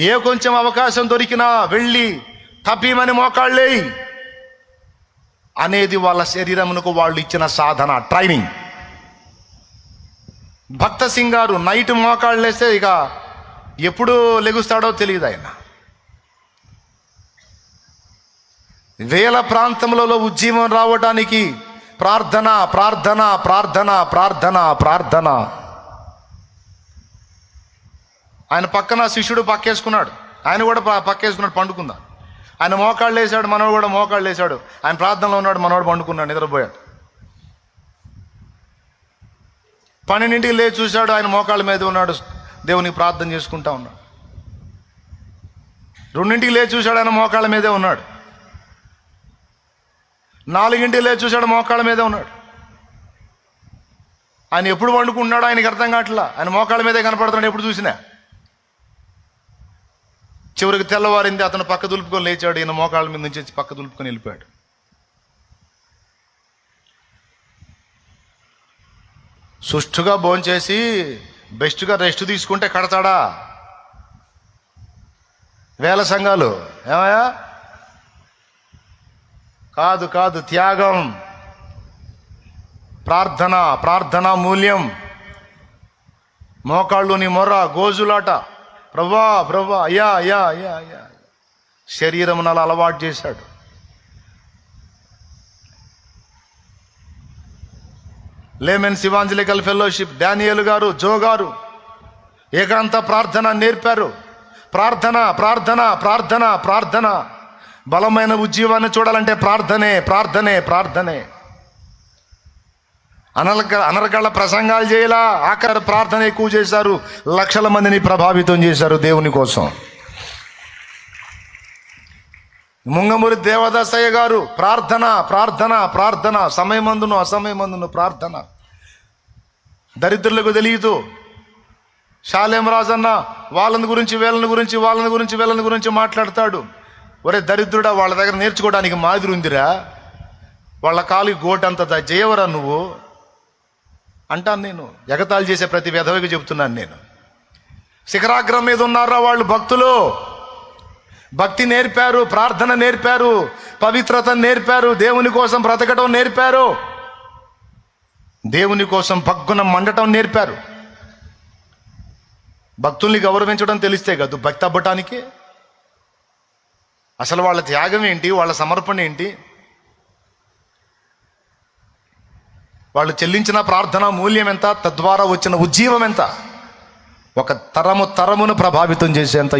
ఏ కొంచెం అవకాశం దొరికినా వెళ్ళి తప్పీమని మోకాళ్ళేయి అనేది వాళ్ళ శరీరమునకు వాళ్ళు ఇచ్చిన సాధన, ట్రైనింగ్. భక్త సింగ్ గారు నైట్ మోకాళ్ళేస్తే ఇక ఎప్పుడు లెగుస్తాడో తెలియదు ఆయన. వేల ప్రాంతములలో ఉద్యమం రావడానికి ప్రార్థన ప్రార్థన ప్రార్థన ప్రార్థన ప్రార్థన. ఆయన పక్కన శిష్యుడు పక్కేసుకున్నాడు, ఆయన కూడా పక్కేసుకున్నాడు, పండుకున్నాడు. ఆయన మోకాళ్ళు వేసాడు, మనవాడు కూడా మోకాళ్ళు వేసాడు. ఆయన ప్రార్థనలో ఉన్నాడు, మనవాడు పండుకున్నాడు, నిద్రపోయాడు. 12ంటికి లేచి చూశాడు, ఆయన మోకాళ్ళ మీద ఉన్నాడు, దేవునికి ప్రార్థన చేసుకుంటా ఉన్నాడు. 2ంటికి లేచి చూశాడు, ఆయన మోకాళ్ళ మీదే ఉన్నాడు. 4ంటికి లేచి చూశాడు, మోకాళ్ళ మీదే ఉన్నాడు. ఆయన ఎప్పుడు పండుకుంటున్నాడో ఆయనకి అర్థం కావట్లా, ఆయన మోకాళ్ళ మీదే కనపడుతున్నాడు ఎప్పుడు చూసినా. చివరికి తెల్లవారింది, అతను పక్క దులుపుకొని లేచాడు, ఈయన మోకాళ్ళ మీద నుంచి పక్క దులుపుకొని వెళ్ళిపోయాడు. సుష్టుగా భోంచేసి బెస్ట్గా రెస్ట్ తీసుకుంటే కడతాడా? వేల సంఘాలు ఏమయ్యా? కాదు కాదు, త్యాగం, ప్రార్థన, ప్రార్థనా మూల్యం. మోకాళ్ళుని మొర్ర, గోజులాట, ప్రభా ప్రభా, అయ్యా అయ్యా అయ్యా అయ్యా. శరీరం అలా అలవాటు చేశాడు. లేమెన్స్ ఇవాంజలికల్ ఫెలోషిప్, డానియేల్ గారు, జో గారు ఏకాంత ప్రార్థన నేర్పారు. ప్రార్థన ప్రార్థన ప్రార్థన ప్రార్థన. బలమైన ఉజ్జీవాన్ని చూడాలంటే ప్రార్థనే ప్రార్థనే ప్రార్థనే. అనర్గళ ప్రసంగాలు చేయలా, ఆఖరి ప్రార్థన ఎక్కువ చేశారు. లక్షల మందిని ప్రభావితం చేశారు దేవుని కోసం. ముంగమూరి దేవదాసయ్య గారు ప్రార్థన ప్రార్థన ప్రార్థన. సమయమందును అసమయమందును ప్రార్థన. దరిద్రులకు తెలియదు. షాలేం రాజన్న వాళ్ళని గురించి వీళ్ళని గురించి వాళ్ళని గురించి వీళ్ళని గురించి మాట్లాడతాడు. ఒరే దరిద్రుడా, వాళ్ళ దగ్గర నేర్చుకోవడానికి మాదిరి ఉందిరా, వాళ్ళ కాలికి గోటంత చేయవరా నువ్వు అంటాను నేను. ఎగతాళి చేసే ప్రతి విధవకి చెబుతున్నాను నేను. శిఖరాగ్రం మీద ఉన్నారా వాళ్ళు భక్తులు. భక్తి నేర్పారు, ప్రార్థన నేర్పారు, పవిత్రత నేర్పారు, దేవుని కోసం బ్రతకడం నేర్పారు, దేవుని కోసం భగ్గున మండటం నేర్పారు. భక్తుల్ని గౌరవించడం తెలిస్తే కాదు భక్తి అవ్వటానికి. అసలు వాళ్ళ త్యాగం ఏంటి, వాళ్ళ సమర్పణ ఏంటి, వాళ్ళు చెల్లించిన ప్రార్థన మూల్యం ఎంత, తద్వారా వచ్చిన ఉజ్జీవం ఎంత, ఒక తరమును ప్రభావితం చేసేంత